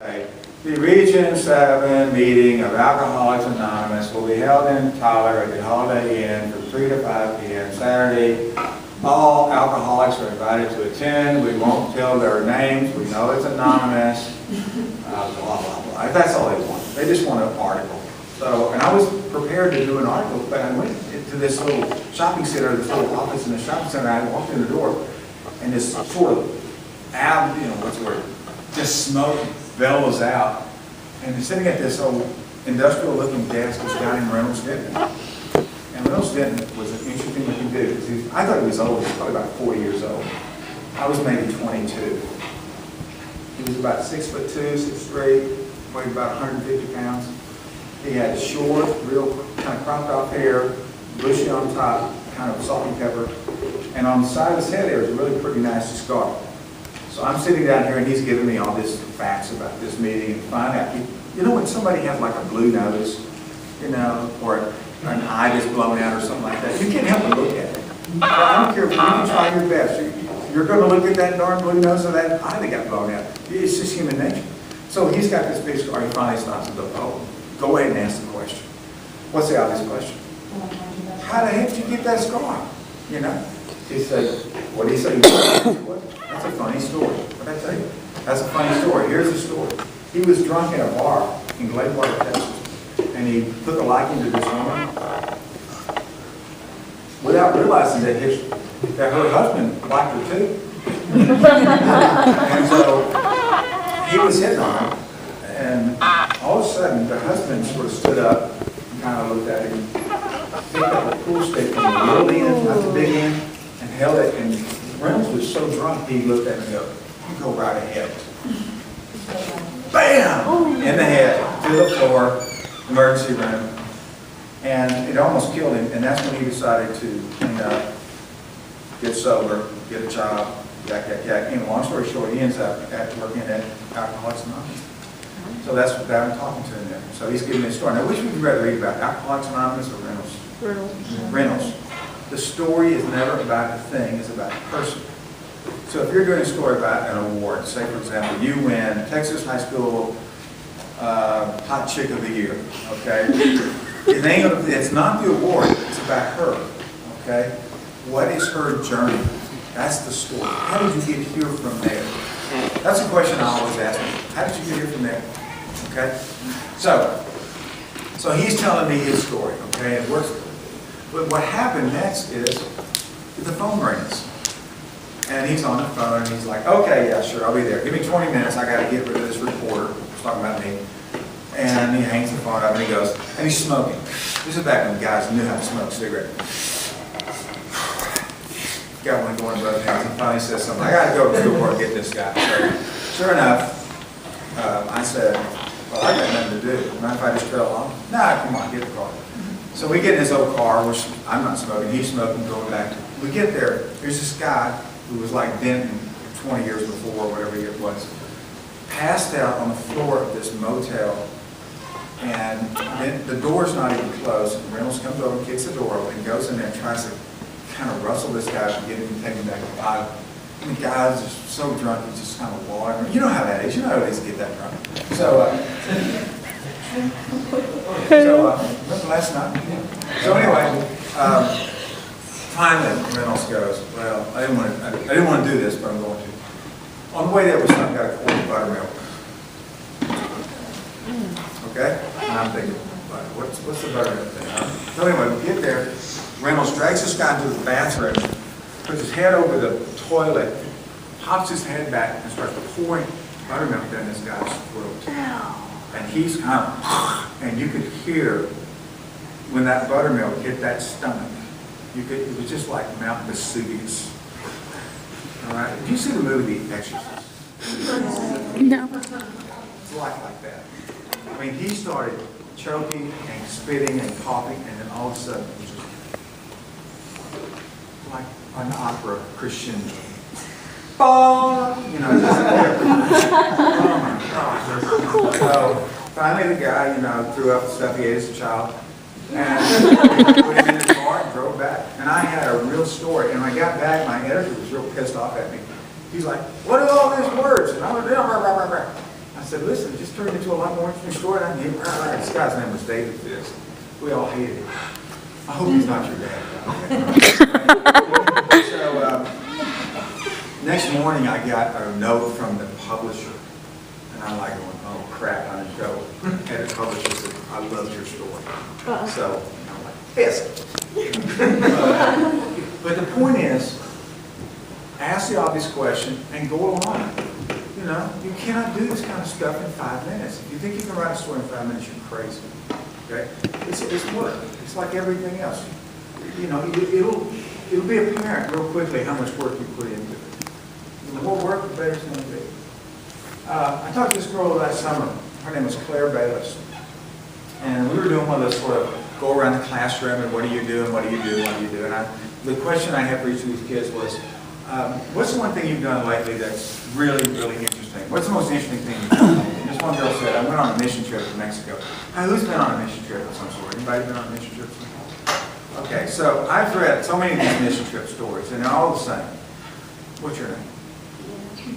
Okay. The Region 7 meeting of Alcoholics Anonymous will be held in Tyler at the Holiday Inn from 3 to 5 p.m. Saturday. All alcoholics are invited to attend. We won't tell their names. We know it's anonymous. Blah, blah, blah. That's all they want. They just want an article. So, and I was prepared to do an article, but I went to this little shopping center, this little office in the shopping center. I walked in the door, and this sort of what's the word? Just smoke bellows out. And he's sitting at this old industrial-looking desk, this guy named Reynolds Denton. And Reynolds Denton was an interesting looking dude. I thought he was old. He was probably about 40 years old. I was maybe 22. He was about 6'2", 6'3", weighed about 150 pounds. He had short, real kind of cropped off hair, bushy on top, kind of salt and pepper. And on the side of his head there was a really pretty nice scar. So I'm sitting down here and he's giving me all this facts about this meeting and find out. You know when somebody has like a blue nose, or an eye that's blown out or something like that, you can't help but look at it. I don't care if you can try your best. You're going to look at that darn blue nose or that eye that got blown out. It's just human nature. So he's got this big scar. He finally stops and goes, oh, go ahead and ask the question. What's the obvious question? How the heck did you get that scar? He said, what did he say? That's a funny story. What did I tell you? That's a funny story. Here's the story. He was drunk in a bar in Gladewater, Texas, and he took a liking to this woman without realizing that her husband liked her too. And so he was hitting on her, and all of a sudden the husband sort of stood up and kind of looked at him, picked up a pool stick from the little end, not the big end, and held it, and Reynolds was so drunk he looked at him and go, you go right ahead. Bam! In the head, to the floor, emergency room. And it almost killed him, and that's when he decided to clean up, get sober, get a job, yak. Long story short, he ends up working at Alcoholics Anonymous. So that's what I'm talking to him there. So he's giving me a story. Now, which would you rather read about, Alcoholics Anonymous or Reynolds? Reynolds. The story is never about the thing, it's about the person. So if you're doing a story about an award, say for example, you win Texas High School Hot Chick of the Year, okay? It's not the award, it's about her, okay? What is her journey? That's the story. How did you get here from there? That's a question I always ask me. How did you get here from there? Okay? So he's telling me his story, okay? It works. But what happened next is the phone rings. And he's on the phone and he's like, okay, yeah, sure, I'll be there. Give me 20 minutes, I got to get rid of this reporter who's talking about me. And he hangs the phone up and he goes, and he's smoking. This is back when guys knew how to smoke a cigarette. Got one going to both hands. He finally says something. I got to go to the door and get this guy. So, sure enough, I said, well, I got nothing to do. Mind if I just trail along? Nah, come on, get the car. So we get in his old car, which I'm not smoking, he's smoking, going back. We get there, there's this guy who was like Denton 20 years before, whatever year it was, passed out on the floor of this motel, and then the door's not even closed, and Reynolds comes over and kicks the door open, and goes in there and tries to kind of rustle this guy and get him and take him back to the bottom. And the guy's just so drunk, he's just kind of wandering. You know how that is, you know how it is to get that drunk. Remember last night? So anyway, finally Reynolds goes, well, I didn't want to do this, but I'm going to. On the way there, we got a quart of buttermilk. Okay? And I'm thinking, what's the buttermilk thing? So anyway, we get there. Reynolds drags this guy into the bathroom, puts his head over the toilet, pops his head back, and starts pouring buttermilk down this guy's throat. And he's kind of, and you could hear when that buttermilk hit that stomach. It was just like Mount Vesuvius. All right? Did you see the movie The Exorcist? No. It's like that. I mean, he started choking and spitting and coughing, and then all of a sudden, it was just like an opera crescendo. Oh my gosh. So finally the guy, threw up the stuff he ate as a child and put him in his car and drove back. And I had a real story. And when I got back, my editor was real pissed off at me. He's like, what are all these words? And I went, I said, listen, it just turned into a lot more interesting story. And this guy's name was David Fisk. We all hated him. I hope he's not your dad. So next morning I got a note from the publisher. And I'm like going, oh crap, I'm in trouble. And the publisher said, I loved your story. So I'm like, Fisk. But the point is, ask the obvious question and go along. You know, you cannot do this kind of stuff in 5 minutes. If you think you can write a story in 5 minutes, you're crazy. Okay? It's work. It's like everything else. You know, it'll be apparent real quickly how much work you put into it. The more work, the better it's going to be. I talked to this girl last summer. Her name was Claire Bayless. And we were doing one of those sort of go around the classroom and what do you do and what do you do and what do you do. And the question I had for each of these kids was, what's the one thing you've done lately that's really, really interesting? What's the most interesting thing you've done lately? And this one girl said, I went on a mission trip to Mexico. Now, who's been on a mission trip of some sort? Anybody been on a mission trip? Okay, so I've read so many of these mission trip stories, and they're all the same. What's your name?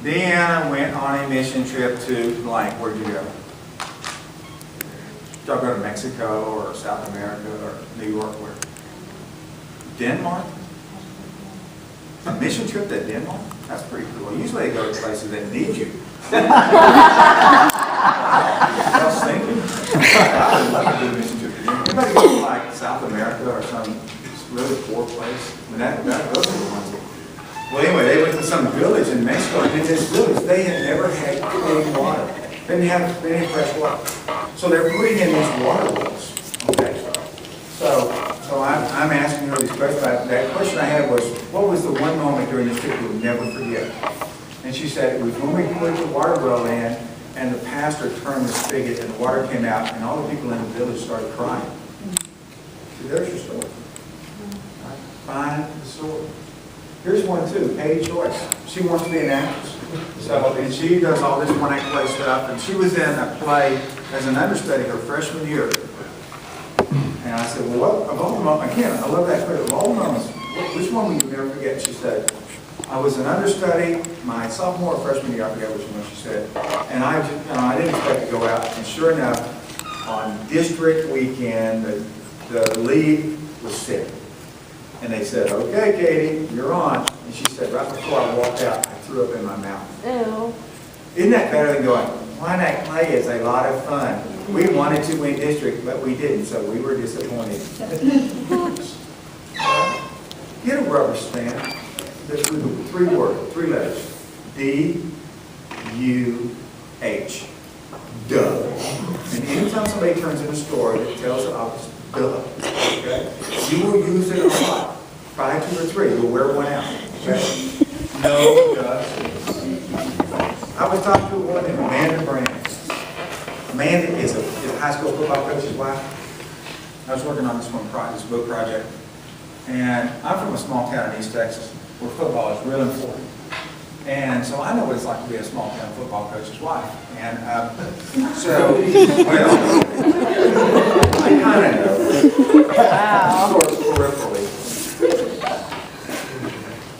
Deanna went on a mission trip to blank. Where'd you go? Did y'all go to Mexico or South America or New York? Where? Denmark? A mission trip to Denmark? That's pretty cool. Usually they go to places that need you. I was thinking. I would love to do a mission trip to Denmark. Anybody go to like South America or some really poor place? I mean, those are the ones. Well, anyway, they went to some village in Mexico, and in this village, they had never had clean water. They didn't have fresh water. So they're putting in these water wells. Okay. So I'm asking her these questions. That question I had was, what was the one moment during this trip you'll never forget? And she said, it was when we put the water well in, and the pastor turned the spigot, and the water came out, and all the people in the village started crying. So there's your story. Right? Find the story. Here's one too, Katie Joyce. She wants to be an actress. So, and she does all this one-act play stuff, and she was in a play as an understudy her freshman year. And I said, well, of all the moments, again, I love that question, of all the moments, which one will you never forget? She said, I was an understudy my sophomore or freshman year, I forget which one she said, and I didn't expect to go out, and sure enough, on district weekend, the lead was sick. And they said, okay, Katie, you're on. And she said, right before I walked out, I threw up in my mouth. Ew. Isn't that better than going, one-act play is a lot of fun. We wanted to win district, but we didn't, so we were disappointed. Get a rubber stamp that's with 3 letters. D-U-H. Duh. And anytime somebody turns in a story that tells the opposite, duh. Okay? You will use it a lot. 5, 2, or 3. You'll wear one out. Okay? No, duh. I was talking to a woman named Amanda Brand. Amanda is a high school football coach's wife. I was working on this book project. And I'm from a small town in East Texas where football is real important. And so I know what it's like to be a small town football coach's wife. And so, well, I kind of know. Wow. Sort of peripherally.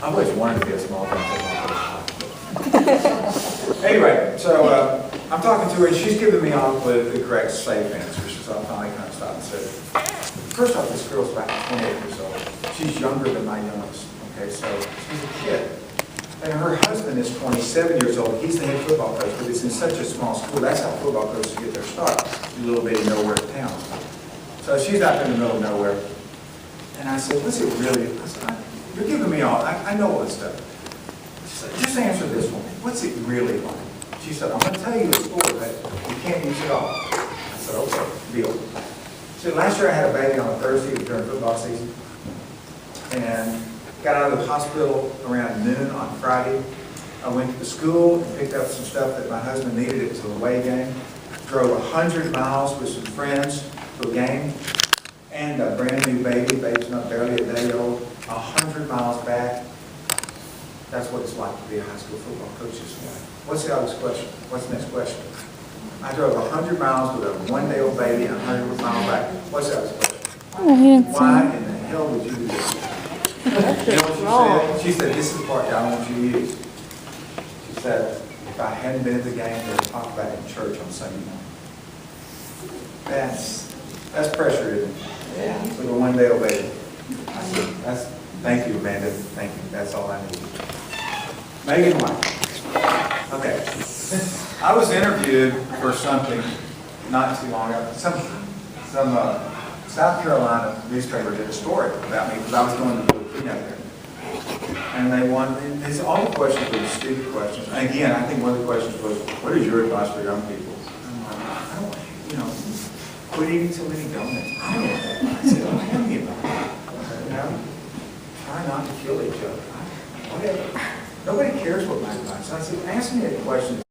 I've always wanted to be a small town football coach. Anyway, so I'm talking to her, and she's giving me off with the correct safe answers. So I finally kind of stopped and said, first off, this girl's about 28 years old. She's younger than my youngest. Okay, so she's a kid. And her husband is 27 years old. He's the head football coach, but it's in such a small school. That's how football coaches get their start. A little bit of nowhere town. So she's out in the middle of nowhere. And I said, what's it really? I said, you're giving me all, I know all this stuff. She said, just answer this one. What's it really like? She said, I'm going to tell you a story, but you can't use it all. I said, okay, deal. She said, last year I had a baby on a Thursday during football season. And got out of the hospital around noon on Friday. I went to the school and picked up some stuff that my husband needed. It was an away game. Drove 100 miles with some friends to a game. And a brand new baby. Baby's not barely a day old. 100 miles back. That's what it's like to be a high school football coach's wife. What's the obvious question? What's the next question? I drove 100 miles with a 1-day-old baby and 100 miles back. What's the obvious question? Why in the hell would you do this? You know what she said? She said, this is the part I don't want you to use. She said, if I hadn't been at the game, they'd talk about it in church on Sunday morning. That's pressure, isn't it? Yeah. For the one day obey. Thank you, Amanda. Thank you. That's all I need. Megan White. Okay. I was interviewed for something not too long ago. Some South Carolina newspaper did a story about me because I was going to do a keynote there. And they wanted, all the questions were stupid questions. And again, I think one of the questions was, what is your advice for young people? I'm like, I don't, quit eating so many donuts. I don't know that. I said, oh, tell me about it. Try not to kill each other. Whatever. Nobody cares what my advice is. I said, ask me a question